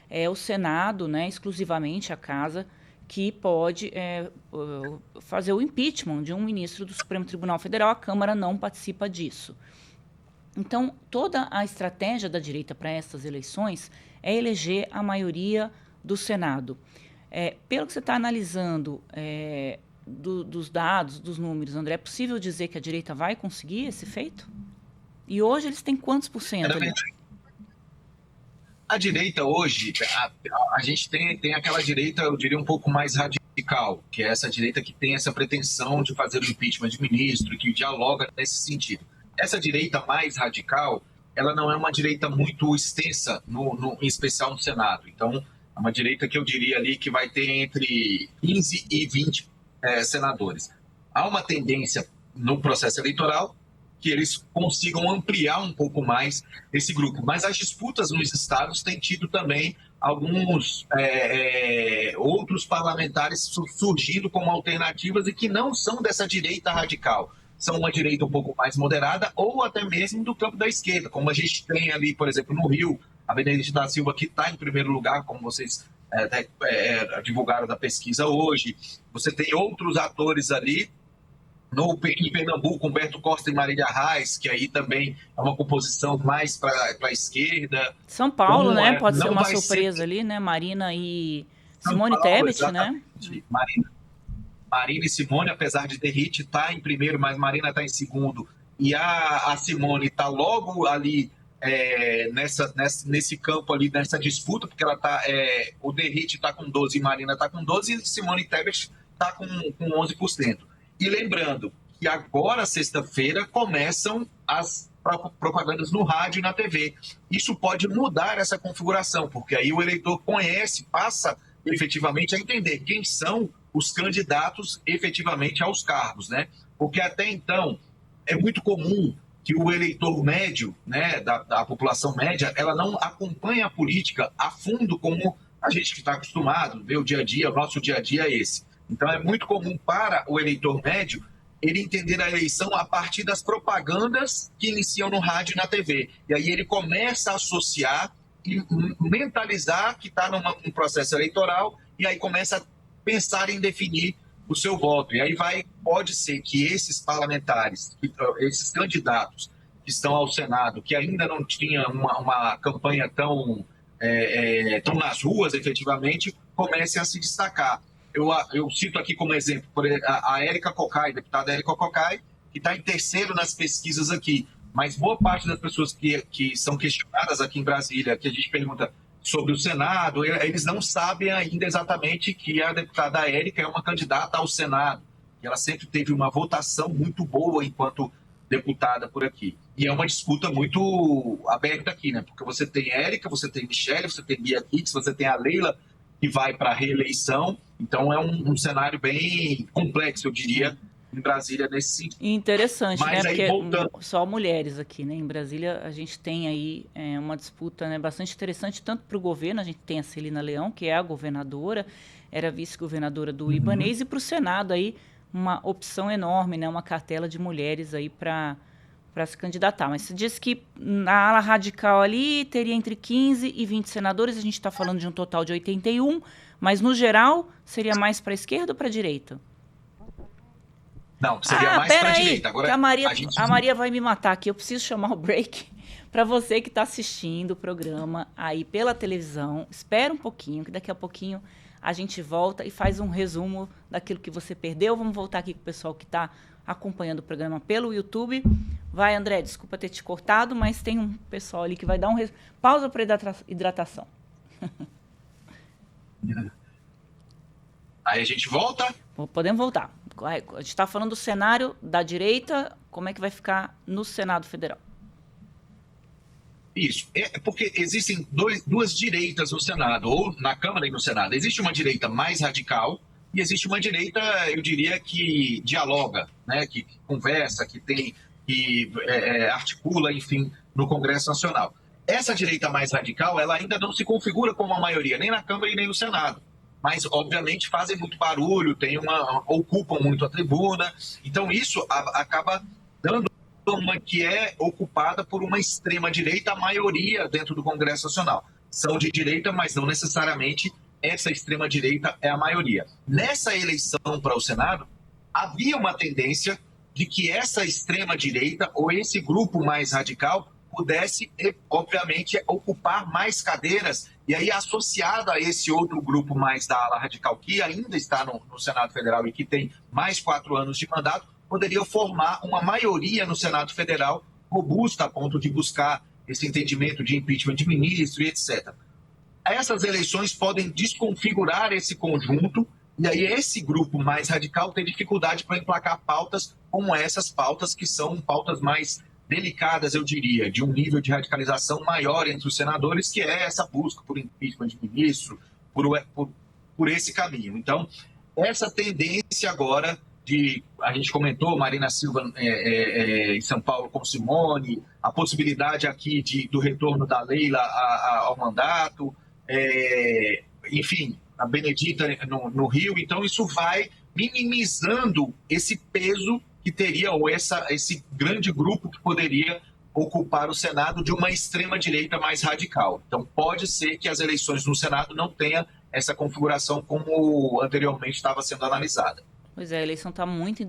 é o Senado, né, exclusivamente a casa, que pode fazer o impeachment de um ministro do Supremo Tribunal Federal. A Câmara não participa disso. Então, toda a estratégia da direita para essas eleições é eleger a maioria do Senado. Pelo que você está analisando dos dados, dos números, André, é possível dizer que a direita vai conseguir esse feito? E hoje eles têm quantos por cento ali? A direita hoje, a gente tem aquela direita, eu diria, um pouco mais radical, que é essa direita que tem essa pretensão de fazer o impeachment de ministro, que dialoga nesse sentido. Essa direita mais radical, ela não é uma direita muito extensa, em especial no Senado. Então, é uma direita que eu diria ali que vai ter entre 15 e 20 senadores. Há uma tendência no processo eleitoral que eles consigam ampliar um pouco mais esse grupo. Mas as disputas nos estados têm tido também alguns outros parlamentares surgindo como alternativas e que não são dessa direita radical. São uma direita um pouco mais moderada ou até mesmo do campo da esquerda, como a gente tem ali, por exemplo, no Rio, a Benedita da Silva, que está em primeiro lugar, como vocês divulgaram da pesquisa hoje. Você tem outros atores ali, em Pernambuco, Humberto Costa e Marília Reis, que aí também é uma composição mais para a esquerda. São Paulo, então, né? Pode ser uma surpresa ali, né? Marina e Simone Tebet, né? Marina e Simone, apesar de Derrite estar em primeiro, mas Marina está em segundo. E a Simone está logo ali nesse campo ali, nessa disputa, porque ela tá, o Derrite está com 12 e Marina está com 12 e Simone Tebet está com 11%. E lembrando que agora, sexta-feira, começam as propagandas no rádio e na TV. Isso pode mudar essa configuração, porque aí o eleitor passa efetivamente a entender quem são os candidatos efetivamente aos cargos, né? Porque até então é muito comum que o eleitor médio, né, da população média, ela não acompanha a política a fundo como a gente que está acostumado, ver o dia a dia, o nosso dia a dia é esse. Então é muito comum para o eleitor médio ele entender a eleição a partir das propagandas que iniciam no rádio e na TV. E aí ele começa a associar e mentalizar que está num processo eleitoral e aí começa a pensar em definir o seu voto. E aí pode ser que esses parlamentares, esses candidatos que estão ao Senado, que ainda não tinham uma campanha tão nas ruas, efetivamente, comecem a se destacar. Eu cito aqui como exemplo a Érica Cocai, deputada Érica Cocai, que está em terceiro nas pesquisas aqui. Mas boa parte das pessoas que são questionadas aqui em Brasília, que a gente pergunta sobre o Senado, eles não sabem ainda exatamente que a deputada Érica é uma candidata ao Senado. Ela sempre teve uma votação muito boa enquanto deputada por aqui. E é uma disputa muito aberta aqui, né? Porque você tem Érica, você tem Michele, você tem Bia Kicis, você tem a Leila, que vai para a reeleição. Então é um cenário bem complexo, eu diria, em Brasília nesse sentido. Interessante, mas, né? Porque só mulheres aqui, né? Em Brasília a gente tem aí uma disputa, né, bastante interessante, tanto para o governo, a gente tem a Celina Leão, que é a governadora, era vice-governadora do Ibanez, e para o Senado aí uma opção enorme, né? Uma cartela de mulheres aí para se candidatar. Mas você disse que na ala radical ali teria entre 15 e 20 senadores, a gente está falando de um total de 81, mas no geral seria mais para a esquerda ou para a direita? Não, seria mais para a direita. Agora, a Maria vai me matar aqui, eu preciso chamar o break. Para você que está assistindo o programa aí pela televisão, espera um pouquinho, que daqui a pouquinho a gente volta e faz um resumo daquilo que você perdeu. Vamos voltar aqui com o pessoal que está acompanhando o programa pelo YouTube. Vai, André, desculpa ter te cortado, mas tem um pessoal ali que vai dar pausa para hidratação. Aí a gente volta? Podemos voltar. A gente está falando do cenário da direita, como é que vai ficar no Senado Federal. Isso, porque existem duas direitas no Senado, ou na Câmara e no Senado. Existe uma direita mais radical e existe uma direita, eu diria, que dialoga, né, que conversa, que articula, enfim, no Congresso Nacional. Essa direita mais radical, ela ainda não se configura como a maioria, nem na Câmara e nem no Senado. Mas, obviamente, fazem muito barulho, ocupam muito a tribuna. Então, isso acaba dando uma que é ocupada por uma extrema-direita, a maioria dentro do Congresso Nacional. são de direita, mas não necessariamente essa extrema-direita é a maioria. Nessa eleição para o Senado, havia uma tendência de que essa extrema-direita ou esse grupo mais radical pudesse, obviamente, ocupar mais cadeiras, e aí associado a esse outro grupo mais da ala radical, que ainda está no Senado Federal e que tem mais 4 anos de mandato, poderia formar uma maioria no Senado Federal robusta a ponto de buscar esse entendimento de impeachment de ministro e etc. Essas eleições podem desconfigurar esse conjunto, e aí esse grupo mais radical tem dificuldade para emplacar pautas como essas pautas, que são pautas mais delicadas, eu diria, de um nível de radicalização maior entre os senadores, que é essa busca por impeachment de ministro, por esse caminho. Então, essa tendência agora a gente comentou, Marina Silva em São Paulo com Simone, a possibilidade aqui do retorno da Leila ao mandato, enfim, a Benedita no Rio. Então, isso vai minimizando esse peso que teria, ou esse grande grupo que poderia ocupar o Senado de uma extrema-direita mais radical. Então, pode ser que as eleições no Senado não tenham essa configuração como anteriormente estava sendo analisada. Pois é, a eleição está muito